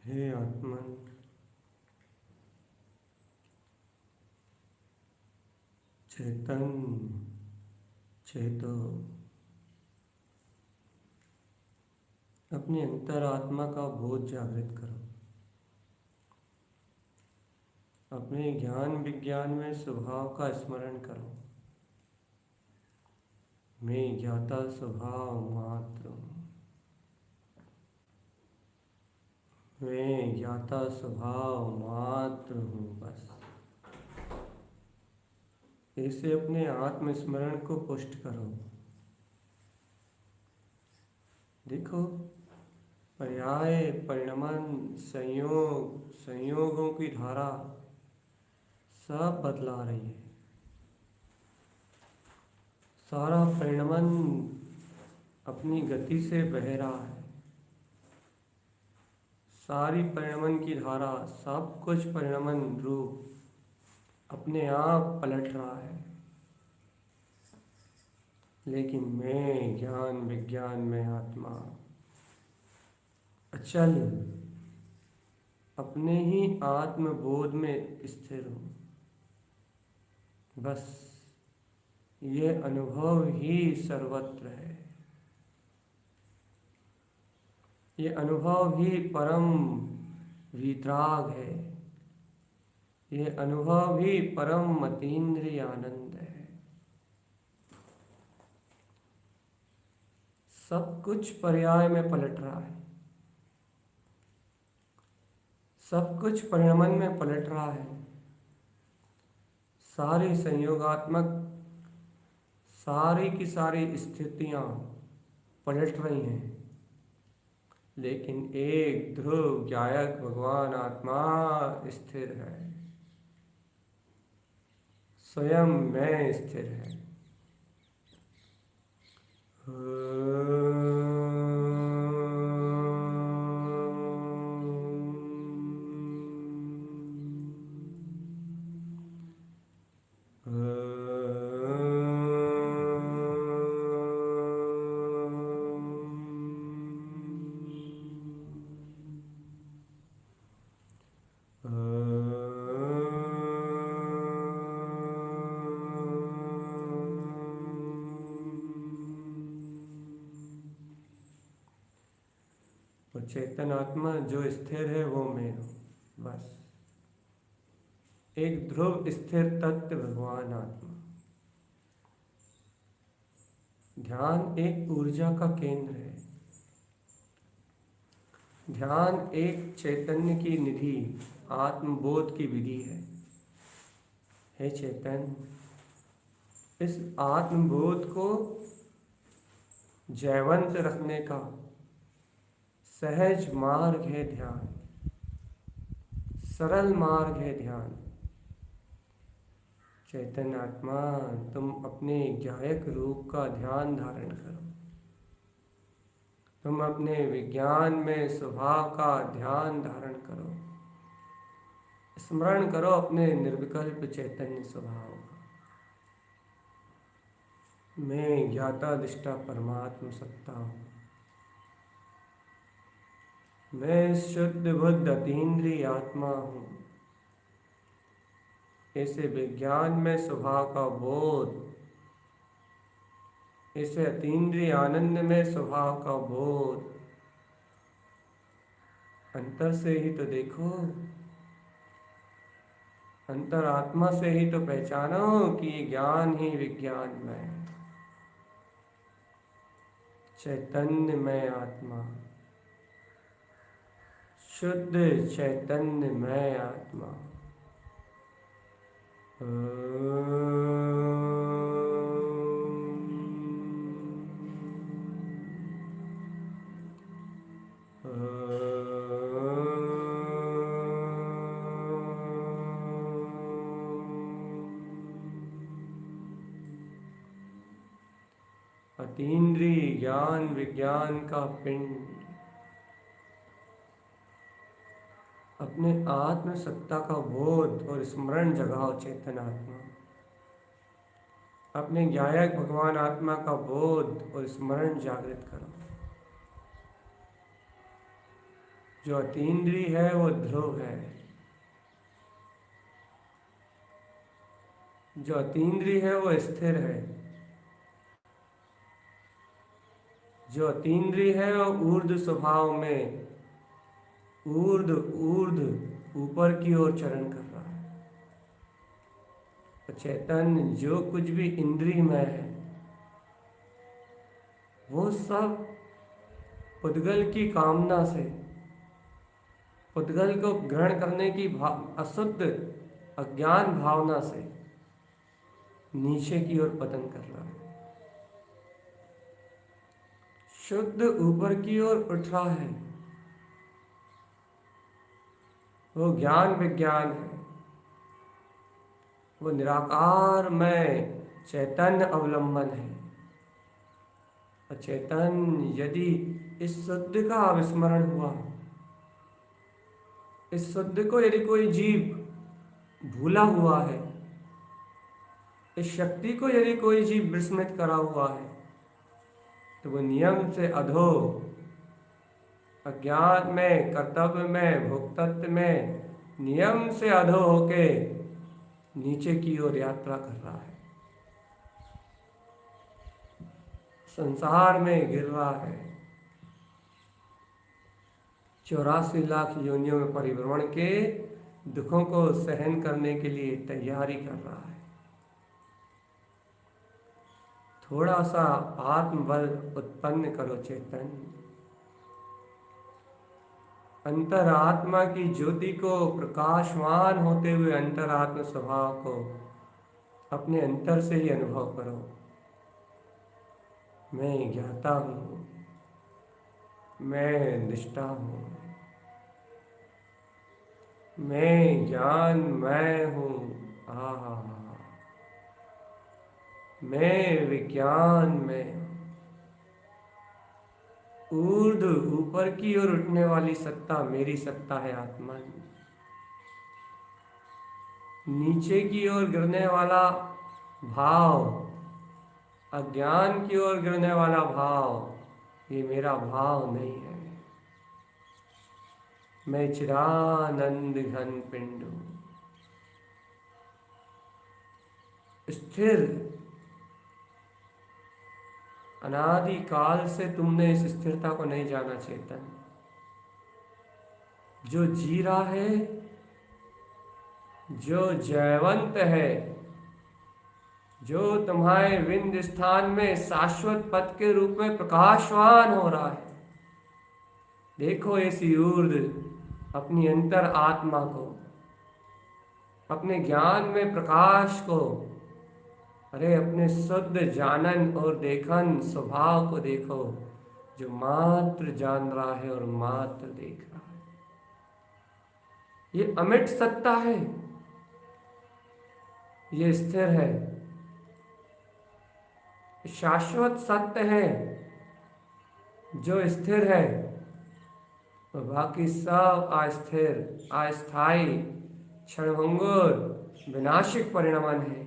हे आत्मन, चेतन चेतो, अपनी अंतरात्मा का बोध जागृत करो। अपने ज्ञान विज्ञान में स्वभाव का स्मरण करो। मैं ज्ञाता स्वभाव मात्र हूँ। मैं ज्ञाता स्वभाव मात्र हूँ। बस ऐसे अपने आत्मस्मरण को पुष्ट करो। देखो, पर्याय, परिणमन, संयोगों की धारा सब बदला रही है। सारा परिणमन अपनी गति से बह रहा है। सारी परिणमन की धारा, सब कुछ परिणमन रूप अपने आप पलट रहा है। लेकिन मैं ज्ञान विज्ञान में आत्मा अचल अपने ही आत्मबोध में स्थिर हूँ। बस ये अनुभव ही सर्वत्र है। ये अनुभव ही परम वीतराग है। ये अनुभव ही परम अतीन्द्रिय आनंद है। सब कुछ पर्याय में पलट रहा है। सब कुछ परिणमन में पलट रहा है। सारी संयोगात्मक, सारी की सारी स्थितियां पलट रही हैं। लेकिन एक ध्रुव ज्ञायक भगवान आत्मा स्थिर है। स्वयं मैं स्थिर है। चेतन आत्मा जो स्थिर है वो मैं हूँ, बस। एक ध्रुव स्थिर तत्व भगवान आत्मा। ध्यान एक ऊर्जा का केंद्र है। ध्यान एक चैतन्य की निधि, आत्मबोध की विधि है। हे चेतन, इस आत्मबोध को जयवंत रखने का सहज मार्ग है ध्यान, सरल मार्ग है ध्यान। चैतन्य आत्मा, तुम अपने ज्ञायक रूप का ध्यान धारण करो। तुम अपने विज्ञान में स्वभाव का ध्यान धारण करो। स्मरण करो अपने निर्विकल्प चैतन्य स्वभाव का। मैं ज्ञाता दृष्टा परमात्म सत्ता हूँ। मैं शुद्ध बुद्ध अतीन्द्रिय आत्मा हूँ। ऐसे विज्ञान में स्वभाव का बोध, ऐसे अतीन्द्रिय आनंद में स्वभाव का बोध, अंतर से ही तो देखो, अंतरात्मा से ही तो पहचानो कि ये ज्ञान ही विज्ञान में है। चैतन्य में आत्मा, शुद्ध चैतन्य में आत्मा। अतीन्द्रिय ज्ञान विज्ञान का पिंड अपने आत्म सत्ता का बोध और स्मरण जगाओ। चेतन आत्मा, अपने ज्ञायक भगवान आत्मा का बोध और स्मरण जागृत करो। जो अतीन्द्रिय है वो ध्रुव है। जो अतीन्द्रिय है वो स्थिर है। जो अतीन्द्रिय है वो ऊर्ध्व स्वभाव में ऊर्ध्व ऊपर की ओर चरण कर रहा है। तो चैतन्य जो कुछ भी इंद्रिय में है वो सब पुद्गल की कामना से, पुद्गल को ग्रहण करने की अशुद्ध अज्ञान भावना से नीचे की ओर पतन कर रहा है। शुद्ध ऊपर की ओर उठ रहा है। वो ज्ञान विज्ञान है। वो निराकार में चैतन्य अवलंबन है। और चैतन्य यदि इस शुद्ध का अविस्मरण हुआ, इस शुद्ध को यदि कोई जीव भूला हुआ है, इस शक्ति को यदि कोई जीव विस्मृत करा हुआ है, तो वो नियम से अधो, अज्ञान में, कर्तव्य में, भोक्तत्व में नियम से अधो होके नीचे की ओर यात्रा कर रहा है। संसार में गिर रहा है। 84 लाख योनियों में परिभ्रमण के दुखों को सहन करने के लिए तैयारी कर रहा है। थोड़ा सा आत्मबल उत्पन्न करो चेतन। अंतरात्मा की ज्योति को प्रकाशमान होते हुए अंतरात्म स्वभाव को अपने अंतर से ही अनुभव करो। मैं ज्ञाता हूँ, मैं निष्ठा हूँ, मैं ज्ञान मैं हूँ। आहा, मैं विज्ञान में हूँ। ऊर्ध्व ऊपर की ओर उठने वाली सत्ता मेरी सत्ता है आत्मा। नीचे की ओर गिरने वाला भाव, अज्ञान की ओर गिरने वाला भाव, ये मेरा भाव नहीं है। मैं चिदानंद घन पिंड हूँ, स्थिर। अनादि काल से तुमने इस स्थिरता को नहीं जाना चेतन। जो जी रहा है, जो जयवंत है, जो तुम्हारे विंध्य स्थान में शाश्वत पद के रूप में प्रकाशवान हो रहा है। देखो ऐसी ऊर्ध्व अपनी अंतर आत्मा को, अपने ज्ञान में प्रकाश को, अरे अपने शुद्ध जानन और देखन स्वभाव को देखो, जो मात्र जान रहा है और मात्र देख रहा है। ये अमिट सत्ता है, ये स्थिर है, शाश्वत सत्य है जो स्थिर है, और बाकी सब अस्थिर, अस्थाई, क्षणभंगुर, विनाशिक परिणमन है।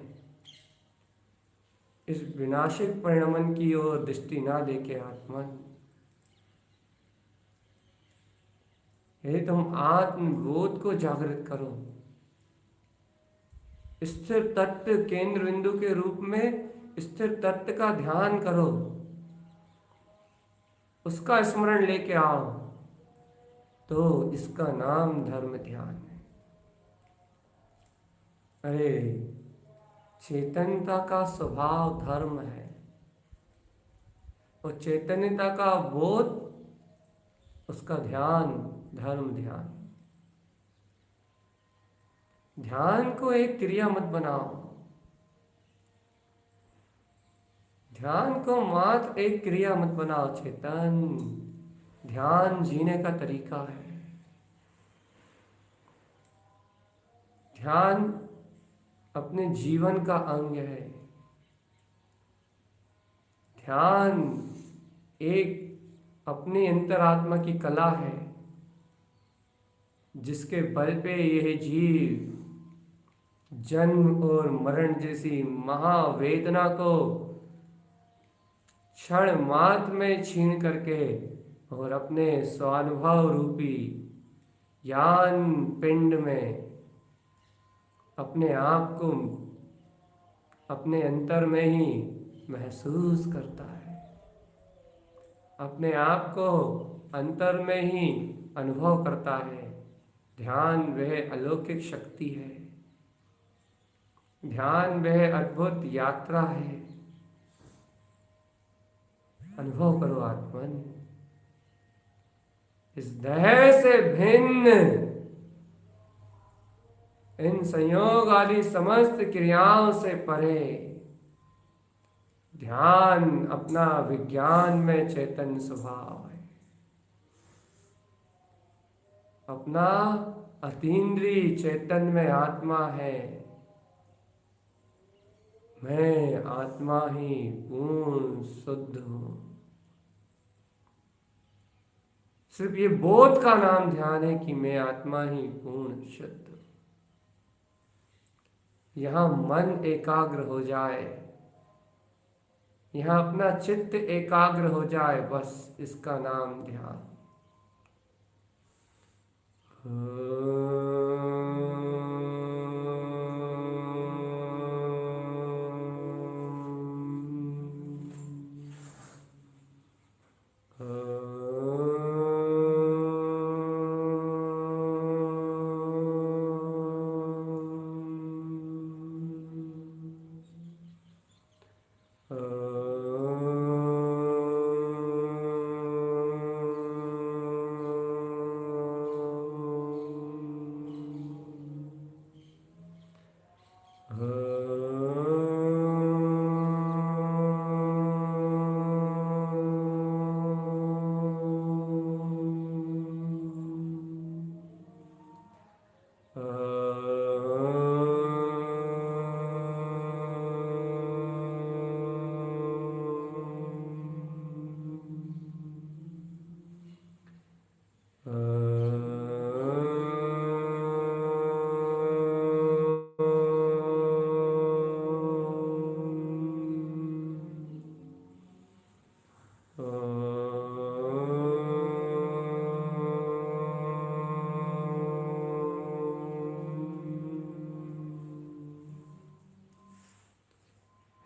इस विनाशिक परिणमन की ओर दृष्टि ना देके आत्मन, यदि तुम आत्मबोध को जागृत करो, स्थिर तत्व केंद्र बिंदु के रूप में स्थिर तत्व का ध्यान करो, उसका स्मरण लेके आओ, तो इसका नाम धर्म ध्यान है। अरे चेतनता का स्वभाव धर्म है, और चैतन्यता का बोध, उसका ध्यान धर्म ध्यान। ध्यान को एक क्रिया मत बनाओ, ध्यान को मात्र एक क्रिया मत बनाओ। चेतन ध्यान जीने का तरीका है। ध्यान अपने जीवन का अंग है। ध्यान एक अपनी अंतरात्मा की कला है, जिसके बल पे यह जीव जन्म और मरण जैसी महावेदना को क्षण मात्र में छीन करके और अपने स्वानुभव रूपी ज्ञान पिंड में अपने आप को अपने अंतर में ही महसूस करता है, अपने आप को अंतर में ही अनुभव करता है। ध्यान वह अलौकिक शक्ति है, ध्यान वह अद्भुत यात्रा है। अनुभव करो आत्मन, इस देह से भिन्न इन संयोग आदि समस्त क्रियाओं से परे ध्यान अपना विज्ञान में चैतन्य स्वभाव है, अपना अतीन्द्रिय चैतन्य में आत्मा है। मैं आत्मा ही पूर्ण शुद्ध हूं। सिर्फ ये बोध का नाम ध्यान है कि मैं आत्मा ही पूर्ण शुद्ध। यहां मन एकाग्र हो जाए, यहां अपना चित्त एकाग्र हो जाए, बस इसका नाम ध्यान।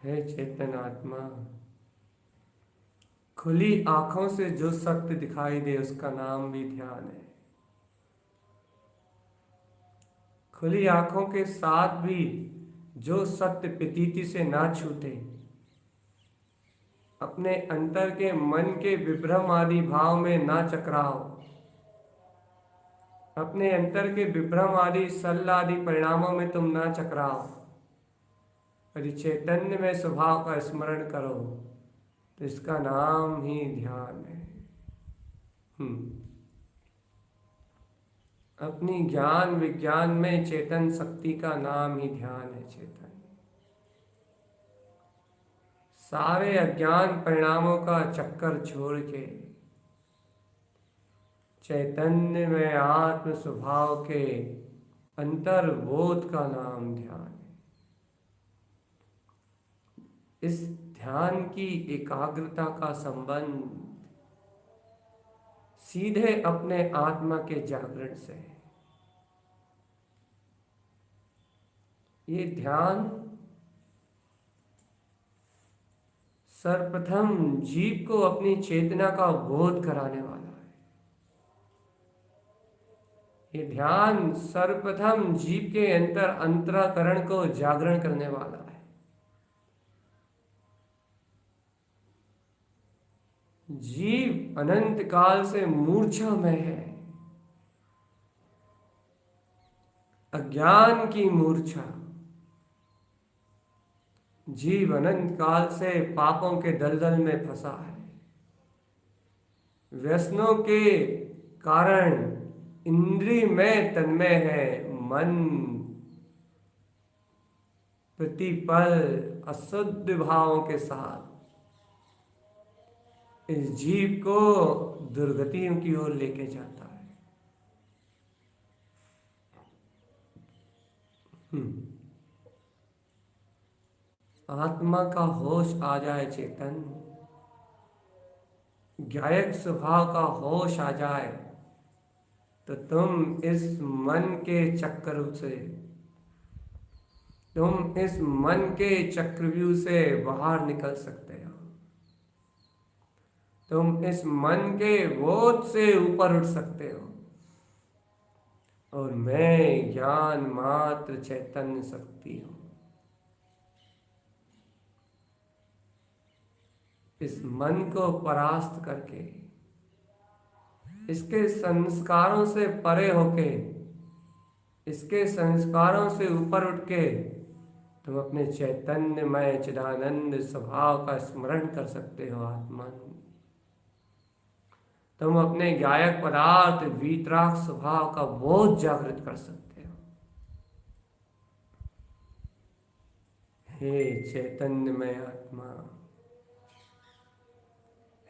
हे चेतन आत्मा, खुली आंखों से जो सत्य दिखाई दे उसका नाम भी ध्यान है। खुली आंखों के साथ भी जो सत्य प्रतीति से ना छूटे, अपने अंतर के मन के विभ्रम आदि भाव में ना चकराओ, अपने अंतर के विभ्रम आदि सल आदि परिणामों में तुम ना चकराओ, यदि चैतन्य में स्वभाव का स्मरण करो तो इसका नाम ही ध्यान है। अपनी ज्ञान विज्ञान में चेतन शक्ति का नाम ही ध्यान है। चेतन सारे अज्ञान परिणामों का चक्कर छोड़ के चैतन्य में आत्म स्वभाव के अंतर्बोध का नाम ध्यान है। इस ध्यान की एकाग्रता का संबंध सीधे अपने आत्मा के जागरण से है। ये ध्यान सर्वप्रथम जीव को अपनी चेतना का बोध कराने वाला है। ये ध्यान सर्वप्रथम जीव के अंतराकरण को जागरण करने वाला है। जीव अनंत काल से मूर्छा में है, अज्ञान की मूर्छा। जीव अनंत काल से पापों के दलदल में फंसा है, व्यसनों के कारण इंद्रिय में तन्मय है, मन प्रतिपल अशुद्ध भावों के साथ इस जीव को दुर्गतियों की ओर लेके जाता है। आत्मा का होश आ जाए, चेतन गायक स्वभाव का होश आ जाए तो तुम इस मन के चक्र से, तुम इस मन के चक्रव्यूह से बाहर निकल सकते हो। तुम इस मन के बोध से ऊपर उठ सकते हो और मैं ज्ञान मात्र चैतन्य शक्ति हूं। इस मन को परास्त करके, इसके संस्कारों से परे होके, इसके संस्कारों से ऊपर उठ के तुम अपने चैतन्यमय चिदानंद स्वभाव का स्मरण कर सकते हो। आत्मन तुम अपने गायक पदार्थ वीतराग स्वभाव का बोध जागृत कर सकते हो। हे चैतन्यमय आत्मा,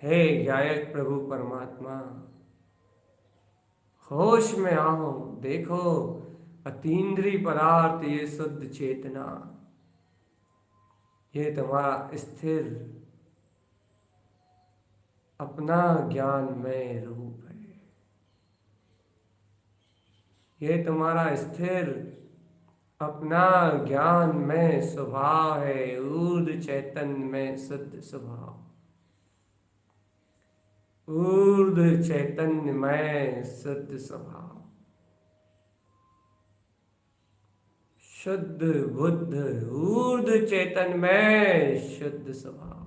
हे गायक प्रभु परमात्मा, होश में आओ। देखो अतीन्द्रिय पदार्थ, ये शुद्ध चेतना, ये तुम्हारा स्थिर अपना ज्ञानमय रूप है। ये तुम्हारा स्थिर अपना ज्ञानमय स्वभाव है, ऊर्ध्व चैतन्य में शुद्ध स्वभाव, ऊर्ध्व चैतन्यमय शुद्ध स्वभाव, शुद्ध बुद्ध ऊर्ध्व चैतन्यमय शुद्ध स्वभाव।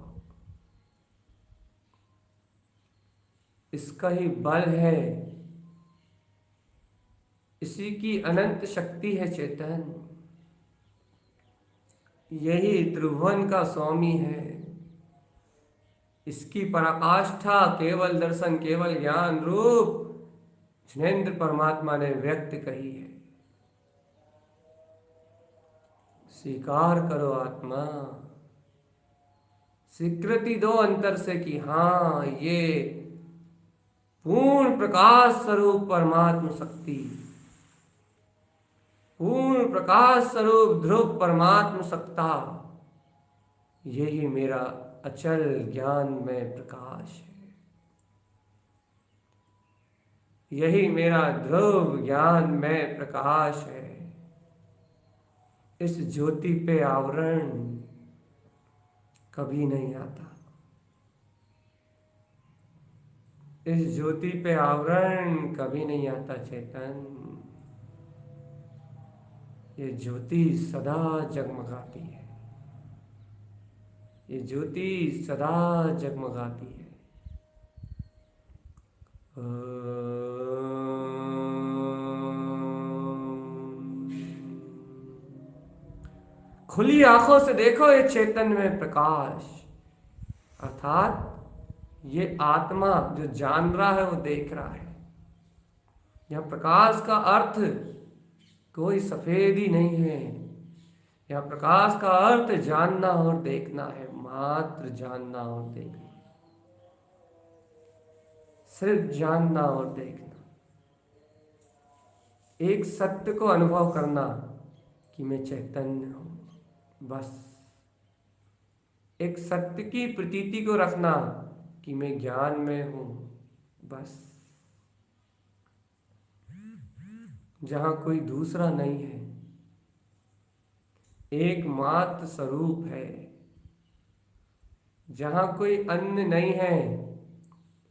इसका ही बल है, इसी की अनंत शक्ति है चेतन। यही त्रिभुवन का स्वामी है। इसकी पराकाष्ठा केवल दर्शन, केवल ज्ञान रूप जिनेन्द्र परमात्मा ने व्यक्त कही है। स्वीकार करो आत्मा, स्वीकृति दो अंतर से कि हाँ, ये पूर्ण प्रकाश स्वरूप परमात्म शक्ति, पूर्ण प्रकाश स्वरूप ध्रुव परमात्म सत्ता, यही मेरा अचल ज्ञान में प्रकाश है। यही मेरा ध्रुव ज्ञान में प्रकाश है। इस ज्योति पे आवरण कभी नहीं आता। इस ज्योति पे आवरण कभी नहीं आता चेतन। ये ज्योति सदा जगमगाती है, ये ज्योति सदा जगमगाती है। खुली आंखों से देखो ये चैतन्य में प्रकाश, अर्थात ये आत्मा जो जान रहा है वो देख रहा है। यह प्रकाश का अर्थ कोई सफेद ही नहीं है, यह प्रकाश का अर्थ जानना और देखना है, मात्र जानना और देखना, सिर्फ जानना और देखना, एक सत्य को अनुभव करना कि मैं चैतन्य हूं, बस। एक सत्य की प्रतीति को रखना कि मैं ज्ञान में हूं, बस। जहां कोई दूसरा नहीं है, एकमात्र स्वरूप है, जहां कोई अन्य नहीं है,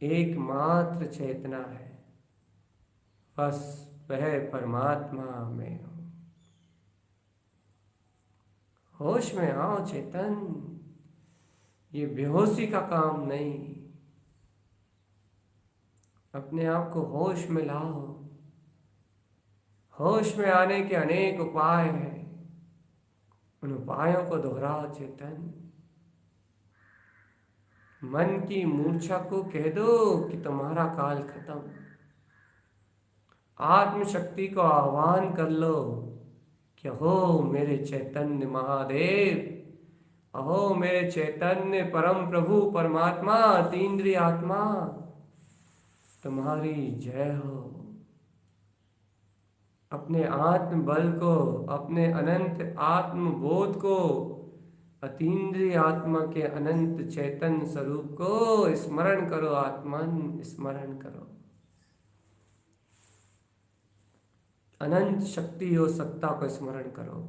एकमात्र चेतना है, बस वह परमात्मा में हूं। होश में आओ चेतन, ये बेहोशी का काम नहीं, अपने आप को होश में लाओ। होश में आने के अनेक उपाय हैं, उन उपायों को दोहराओ चेतन। मन की मूर्छा को कह दो कि तुम्हारा काल खत्म। आत्मशक्ति को आह्वान कर लो कि हो मेरे चैतन्य महादेव, अहो मेरे चैतन्य परम प्रभु परमात्मा अतीन्द्रिय आत्मा, तुम्हारी जय हो। अपने आत्म बल को, अपने अनंत आत्म बोध को, अतीन्द्रिय आत्मा के अनंत चैतन्य स्वरूप को स्मरण करो, आत्मन स्मरण करो। अनंत शक्ति और सत्ता को स्मरण करो।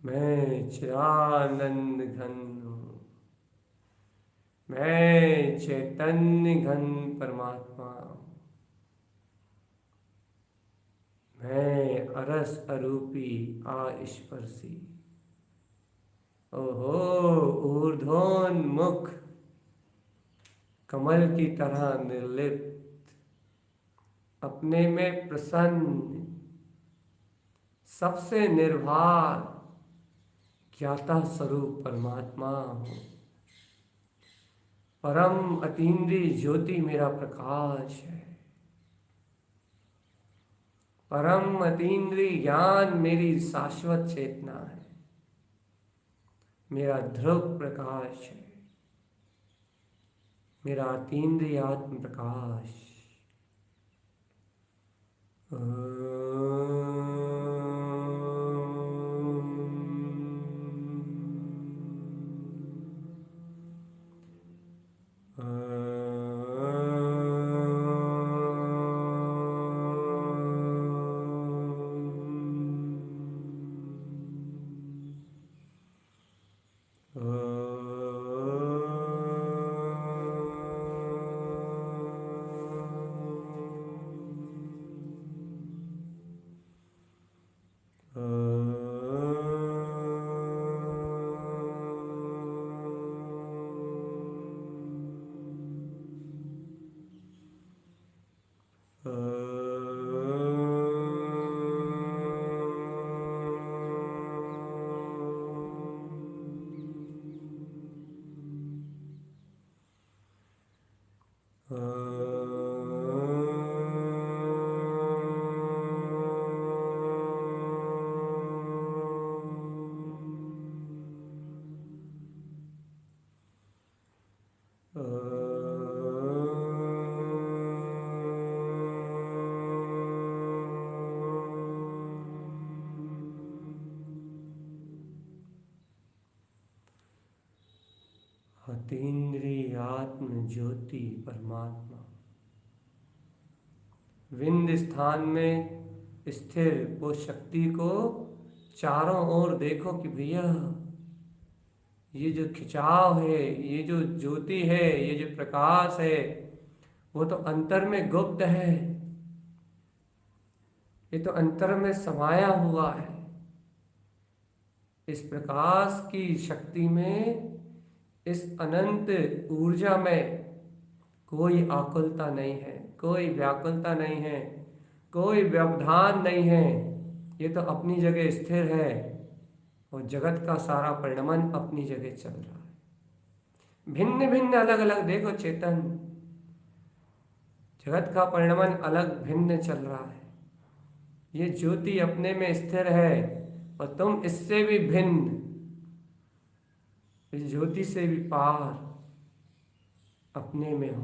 मैं चिदानंद घन हूँ, मैं चैतन्य घन परमात्मा हूँ, मैं अरस अरूपी आस्पर्शी। ओहो ऊर्ध्वोन्मुख कमल की तरह निर्लिप्त, अपने में प्रसन्न, सबसे निर्भर ज्ञाता स्वरूप परमात्मा हूँ। परम अतीन्द्रिय ज्योति मेरा प्रकाश है, परम अतीन्द्रिय ज्ञान मेरी शाश्वत चेतना है, मेरा ध्रुव प्रकाश है, मेरा अतीन्द्रिय आत्म प्रकाश। अतीन्द्रिय आत्म ज्योति परमात्मा। विंध्य स्थान में स्थिर वो शक्ति को चारों ओर देखो कि भैया ये जो खिंचाव है, ये जो ज्योति है, ये जो प्रकाश है, वो तो अंतर में गुप्त है, ये तो अंतर में समाया हुआ है। इस प्रकाश की शक्ति में, इस अनंत ऊर्जा में कोई आकुलता नहीं है, कोई व्याकुलता नहीं है, कोई व्यवधान नहीं है। ये तो अपनी जगह स्थिर है और जगत का सारा परिणमन अपनी जगह चल रहा है। भिन्न भिन्न अलग अलग देखो चेतन, जगत का परिणमन अलग भिन्न चल रहा है। ये ज्योति अपने में स्थिर है और तुम इससे भी भिन्न, इस ज्योति से भी पार अपने में हो।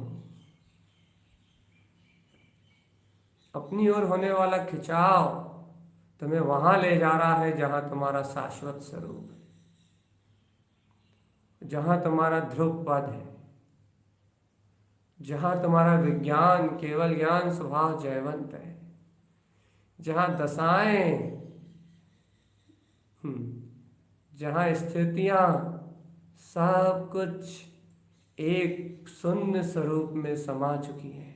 अपनी ओर होने वाला खिंचाव तुम्हें वहां ले जा रहा है जहां तुम्हारा शाश्वत स्वरूप है, जहां तुम्हारा ध्रुव पद है, जहां तुम्हारा विज्ञान केवल ज्ञान स्वभाव जयवंत है, जहां दशाएं, जहां स्थितियां सब कुछ एक शून्य स्वरूप में समा चुकी है,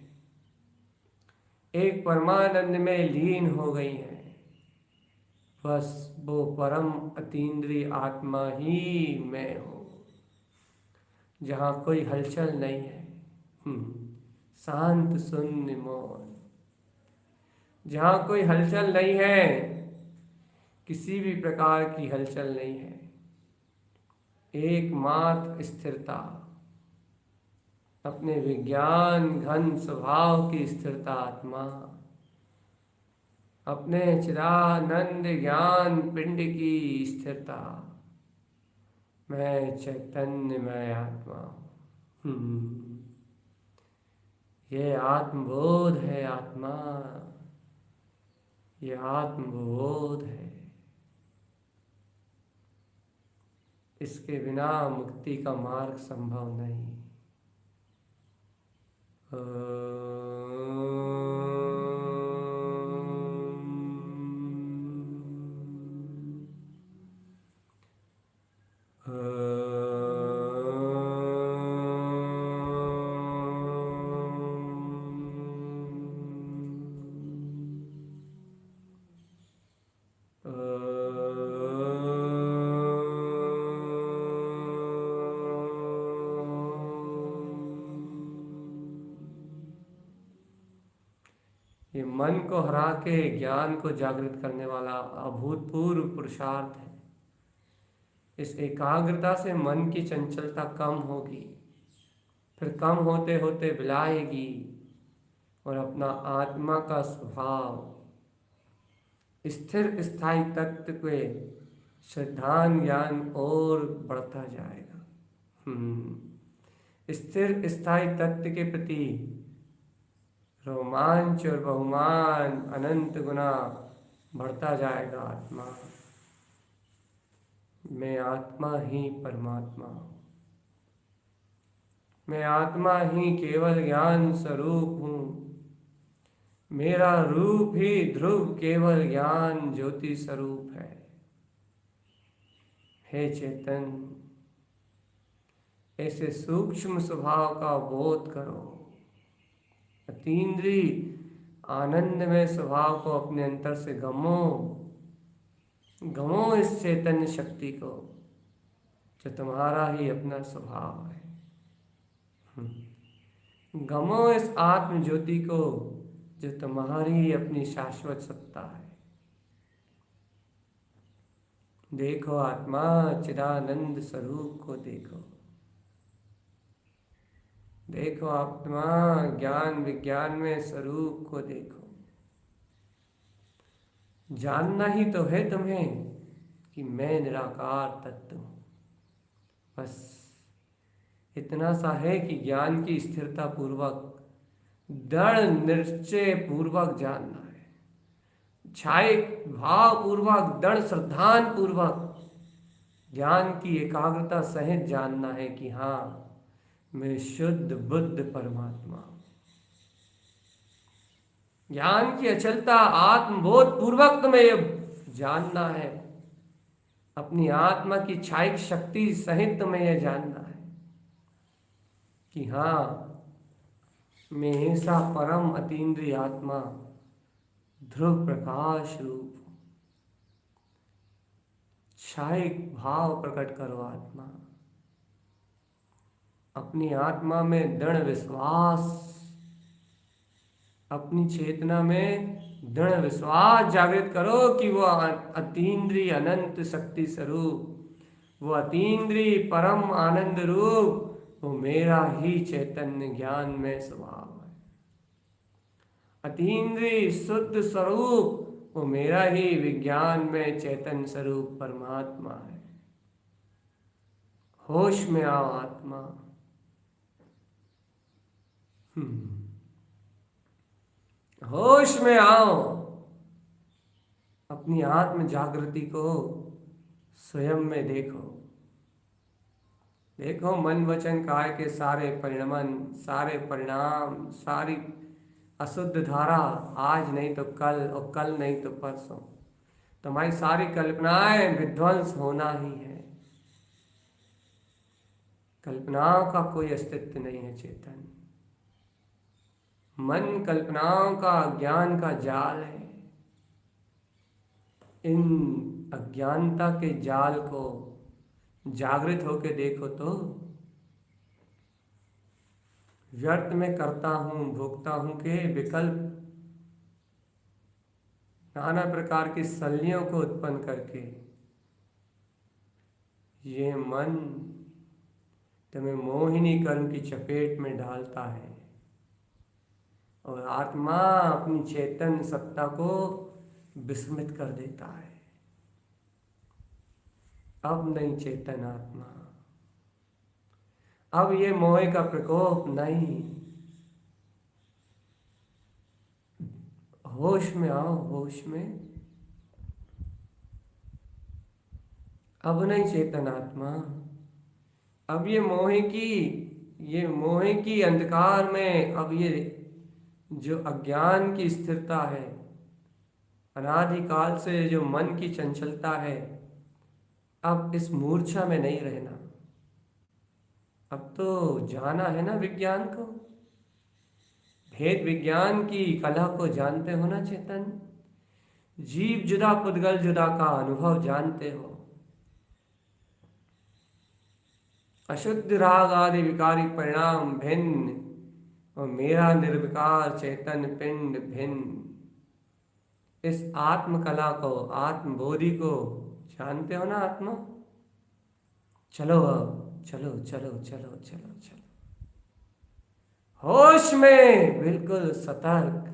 एक परमानंद में लीन हो गई है। बस वो परम अतीन्द्रिय आत्मा ही मैं हूँ, जहाँ कोई हलचल नहीं है, शांत शून्य मौन, जहाँ कोई हलचल नहीं है, किसी भी प्रकार की हलचल नहीं है, एकमात्र स्थिरता, अपने विज्ञान घन स्वभाव की स्थिरता आत्मा, अपने चिदानंद ज्ञान पिंड की स्थिरता। मैं चैतन्य, मैं आत्मा हूँ। ये आत्मबोध है आत्मा, ये आत्मबोध है। इसके बिना मुक्ति का मार्ग संभव नहीं। ये मन को हरा के ज्ञान को जागृत करने वाला अभूतपूर्व पुरुषार्थ है। इस एकाग्रता से मन की चंचलता कम होगी, फिर कम होते होते विलाएगी और अपना आत्मा का स्वभाव स्थिर स्थायी तत्व पे श्रद्धान ज्ञान और बढ़ता जाएगा। स्थिर स्थायी तत्व के प्रति रोमांच और बहुमान अनंत गुना बढ़ता जाएगा। आत्मा, मैं आत्मा ही परमात्मा हूँ, मैं आत्मा ही केवल ज्ञान स्वरूप हूँ, मेरा रूप ही ध्रुव केवल ज्ञान ज्योति स्वरूप है। हे चेतन, ऐसे सूक्ष्म स्वभाव का बोध करो, अतीन्द्रिय आनंद में स्वभाव को अपने अंतर से गमो, गमो इस चैतन्य शक्ति को जो तुम्हारा ही अपना स्वभाव है। गमो इस आत्म ज्योति को जो तुम्हारी अपनी शाश्वत सत्ता है। देखो आत्मा चिदानंद स्वरूप को देखो, देखो आत्मा ज्ञान विज्ञान में स्वरूप को देखो। जानना ही तो है तुम्हें कि मैं निराकार तत्व हूँ। बस इतना सा है कि ज्ञान की स्थिरता पूर्वक, दृढ़ निश्चय पूर्वक जानना है, छाए भाव पूर्वक, दृढ़ श्रद्धान पूर्वक ज्ञान की एकाग्रता सहित जानना है कि हाँ, मैं शुद्ध बुद्ध परमात्मा हूं। ज्ञान की अचलता आत्मबोध पूर्वक तुम्हें ये जानना है, अपनी आत्मा की क्षायिक शक्ति सहित तुम्हें यह जानना है कि हाँ, मैं ऐसा परम अतीन्द्रिय आत्मा ध्रुव प्रकाश रूप हूं। क्षायिक भाव प्रकट करो आत्मा, अपनी आत्मा में दृढ़ विश्वास, अपनी चेतना में दृढ़ विश्वास जागृत करो कि वह अतीन्द्रिय अनंत शक्ति स्वरूप, वो अतीन्द्रिय परम आनंद रूप, वो मेरा ही चैतन्य ज्ञान में स्वभाव है। अतीन्द्रिय शुद्ध स्वरूप, वो मेरा ही विज्ञान में चैतन्य स्वरूप परमात्मा है। होश में आओ आत्मा। होश में आओ, अपनी आत्म जागृति को स्वयं में देखो। देखो मन वचन काय के सारे परिणाम, सारी अशुद्ध धारा, आज नहीं तो कल और कल नहीं तो परसों तुम्हारी सारी कल्पनाएं विध्वंस होना ही है। कल्पनाओं का कोई अस्तित्व नहीं है चेतन। मन कल्पनाओं का, ज्ञान का जाल है। इन अज्ञानता के जाल को जागृत होकर देखो तो व्यर्थ में करता हूं, भोगता हूं के विकल्प नाना प्रकार की सल्लियों को उत्पन्न करके ये मन तुम्हें मोहिनी कर्म की चपेट में डालता है और आत्मा अपनी चेतन सत्ता को विस्मृत कर देता है। अब नहीं चेतन आत्मा, अब ये मोह का प्रकोप नहीं। होश में आओ, होश में। अब नहीं चेतन आत्मा, अब ये मोह की अंधकार में, अब ये जो अज्ञान की स्थिरता है, अनादिकाल से जो मन की चंचलता है, अब इस मूर्छा में नहीं रहना। अब तो जाना है ना विज्ञान को, भेद विज्ञान की कला को जानते हो ना चेतन। जीव जुदा पुद्गल जुदा का अनुभव जानते हो। अशुद्ध राग आदि विकारी परिणाम भिन्न और मेरा निर्विकार चेतन पिंड भिन्न। इस आत्म कला को, आत्मबोधि को जानते हो ना आत्मा। चलो अब, चलो चलो चलो चलो चलो, होश में, बिल्कुल सतर्क।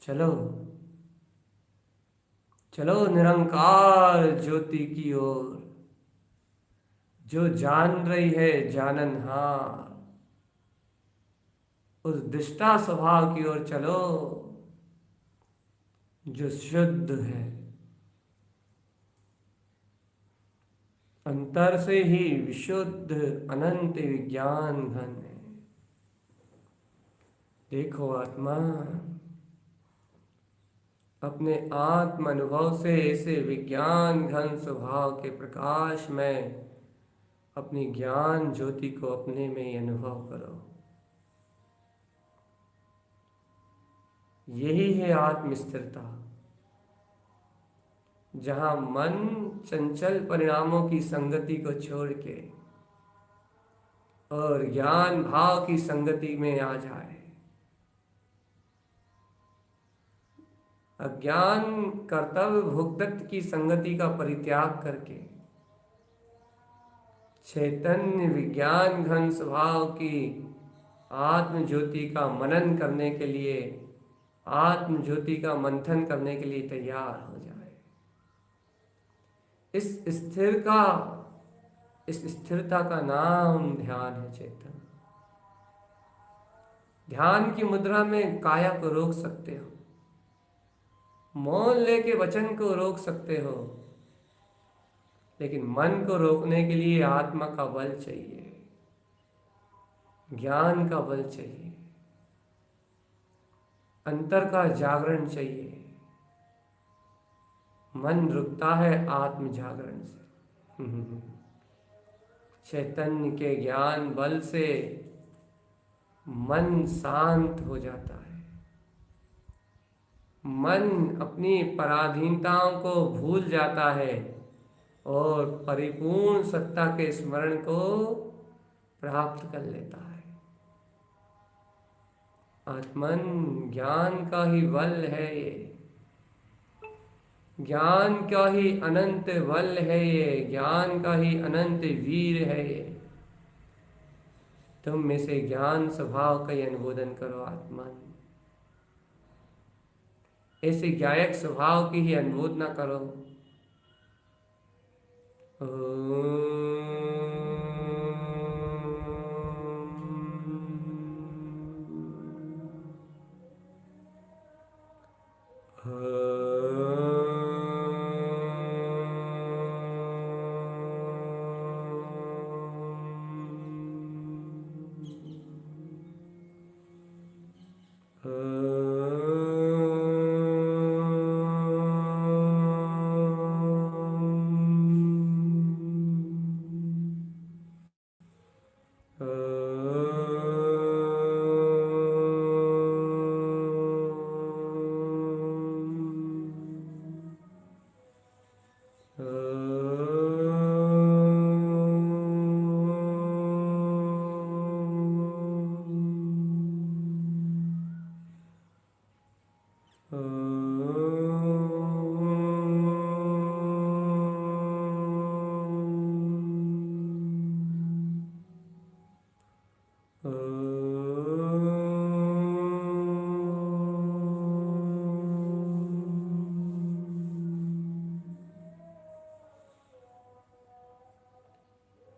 चलो चलो निरंकार ज्योति की ओर, जो जान रही है जाननहार, उस दृष्टा स्वभाव की ओर चलो जो शुद्ध है, अंतर से ही विशुद्ध अनंत विज्ञान घन है। देखो आत्मा, अपने आत्म अनुभव से ऐसे विज्ञान घन स्वभाव के प्रकाश में अपनी ज्ञान ज्योति को अपने में ही अनुभव करो। यही है आत्म स्थिरता, जहां मन चंचल परिणामों की संगति को छोड़ के और ज्ञान भाव की संगति में आ जाए। अज्ञान कर्तव्य भोक्तृत्व की संगति का परित्याग करके चैतन्य विज्ञान घन स्वभाव की आत्म ज्योति का मनन करने के लिए, आत्म ज्योति का मंथन करने के लिए तैयार हो जाए। इस स्थिरता का नाम ध्यान है चेतन। ध्यान की मुद्रा में काया को रोक सकते हो, मौन लेके वचन को रोक सकते हो, लेकिन मन को रोकने के लिए आत्मा का बल चाहिए। ज्ञान का बल चाहिए, अंतर का जागरण चाहिए। मन रुकता है आत्म जागरण से। चैतन्य के ज्ञान बल से मन शांत हो जाता है। मन अपनी पराधीनताओं को भूल जाता है और परिपूर्ण सत्ता के स्मरण को प्राप्त कर लेता है। आत्मन ज्ञान का ही बल है ये, ज्ञान का ही अनंत बल है ये, ज्ञान का ही अनंत वीर है ये। तुम में से ज्ञान स्वभाव का ही अनुमोदन करो आत्मन, ऐसे गायक स्वभाव की ही अनुमोदना करो।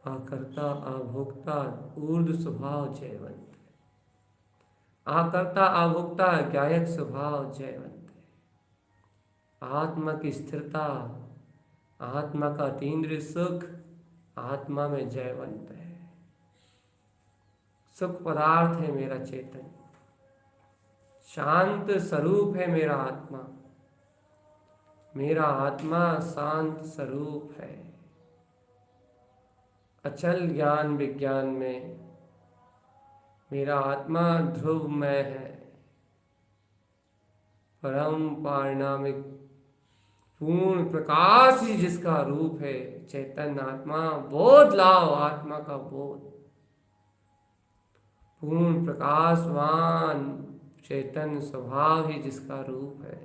आकर्ता अभोक्ता ऊर्ध्व स्वभाव जयवंत, आकर्ता अभोक्ता गायक स्वभाव जयवंत है। आत्मा की स्थिरता, आत्मा का अतीन्द्रिय सुख आत्मा में जयवंत है। सुख पदार्थ है मेरा चेतन, शांत स्वरूप है मेरा आत्मा, मेरा आत्मा शांत स्वरूप है। अचल ज्ञान विज्ञान में मेरा आत्मा ध्रुवमय है। परम पारिणामिक पूर्ण प्रकाश ही जिसका रूप है चैतन्य आत्मा। बोध लाओ आत्मा का बोध, पूर्ण प्रकाशवान चैतन्य स्वभाव ही जिसका रूप है,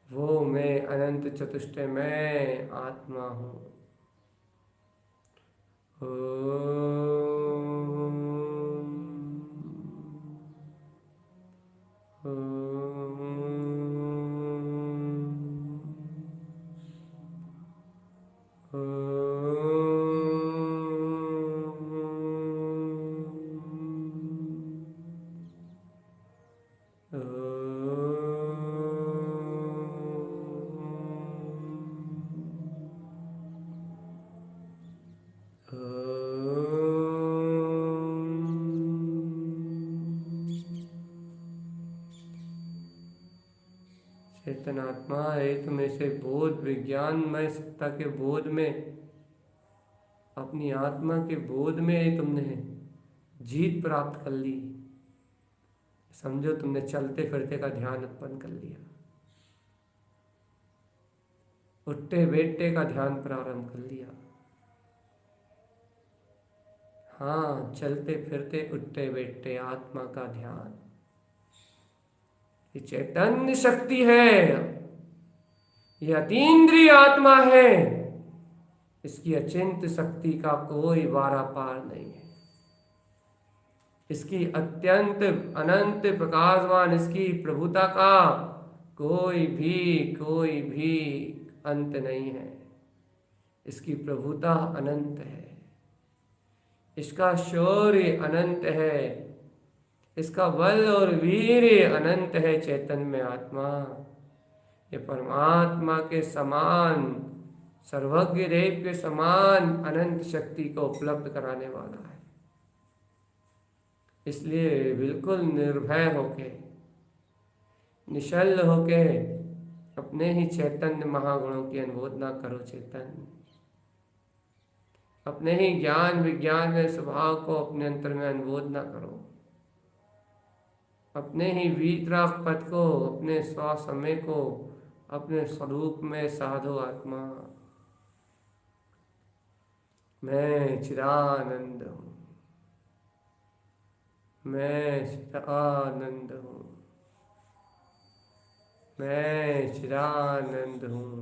वो मैं अनंत चतुष्टय में आत्मा हूँ। चेतन आत्मा एक में से बोध विज्ञानमय सत्ता के बोध में, अपनी आत्मा के बोध में तुमने जीत प्राप्त कर ली। समझो तुमने चलते फिरते का ध्यान उत्पन्न कर लिया, उठते बैठते का ध्यान प्रारंभ कर लिया। हाँ, चलते फिरते उठते बैठते आत्मा का ध्यान, ये चैतन्य शक्ति है, ये अतीन्द्रिय आत्मा है। इसकी अचिंत शक्ति का कोई बारा पार नहीं है। इसकी अत्यंत अनंत प्रकाशवान इसकी प्रभुता का कोई भी अंत नहीं है। इसकी प्रभुता अनंत है, इसका शौर्य अनंत है, इसका बल और वीर्य अनंत है। चैतन्य में आत्मा ये परमात्मा के समान, सर्वज्ञ देव के समान अनंत शक्ति को उपलब्ध कराने वाला है। इसलिए बिल्कुल निर्भय होके, निश्चल होके अपने ही चैतन्य महागुणों की अनुमोदना करो। चैतन्य अपने ही ज्ञान विज्ञान में स्वभाव को अपने अंतर में अनुमोदना करो। अपने ही वीतराग पद को, अपने स्वसमय को अपने स्वरूप में साधो। आत्मा मैं चिदानंद हूँ, मैं चिदानंद हूँ, मैं चिदानंद हूँ।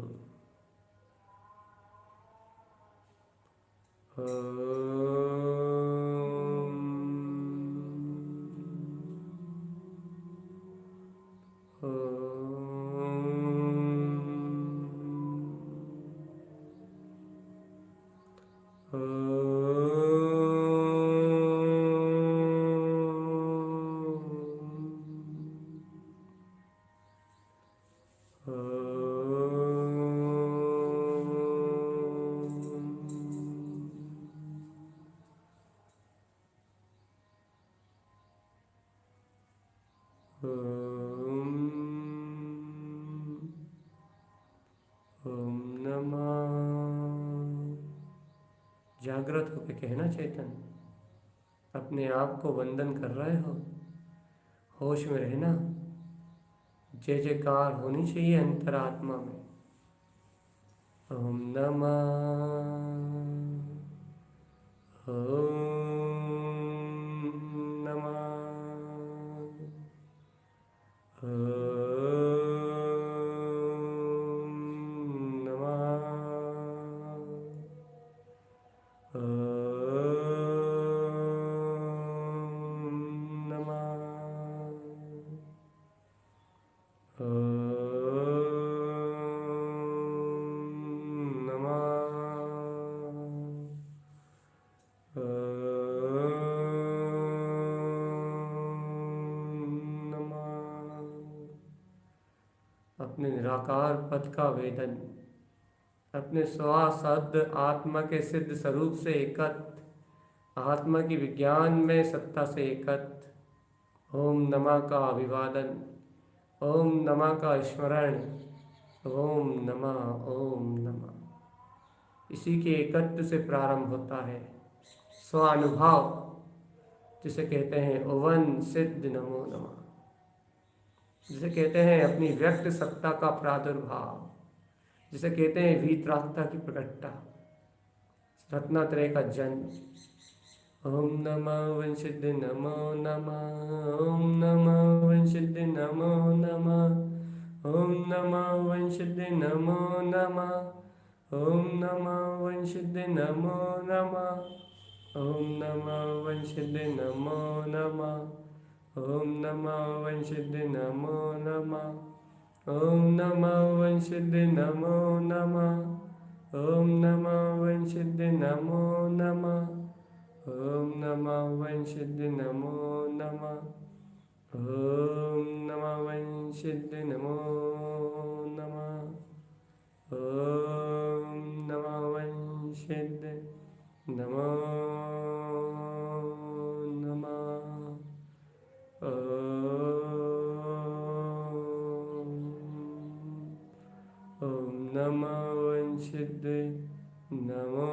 जागृत होकर कहना चेतन, अपने आप को वंदन कर रहे हो, होश में रहना। जय जयकार होनी चाहिए अंतरात्मा में। ओम नमः, ओम नमः, अपने निराकार पद का वेदन, अपने स्वशब्द आत्मा के सिद्ध स्वरूप से एकत्र, आत्मा की विज्ञान में सत्ता से एकत्र। ओम नमः का अभिवादन, ओम नमः का स्मरण, ओम नमः, ओम नमः। इसी के एकत्व से प्रारंभ होता है स्वानुभव, जिसे कहते हैं ओवन सिद्ध नमो नमः, जिसे कहते हैं अपनी व्यक्त सत्ता का प्रादुर्भाव, जिसे कहते हैं वीतरागता की प्रकटता, रत्नात्रय का जन्म। ओम नमः वंशिद नमो नमः, ओम नमः वंशिद नमो नमः, ओम नमः वंशिद नमो नमः, ओम नमः वंशिद नमो नमः, ओम नमः वंशिद नमो नमः, ओम नमः वंशिद नमो नमः, ओम नमः वंशिद नमो नमः, ओम नमः वंशिद नमो नमः, ओम नमः वंशिद नमो नमः, ओम नमः वंशिद नमो नमः, ओम नमः वंशिद नमो नमः वंशिद नमो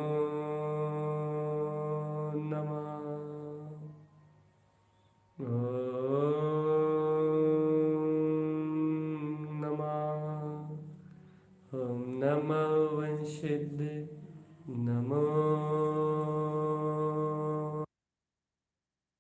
नमः, ओम नमः, ओम नमः वंशिद नमो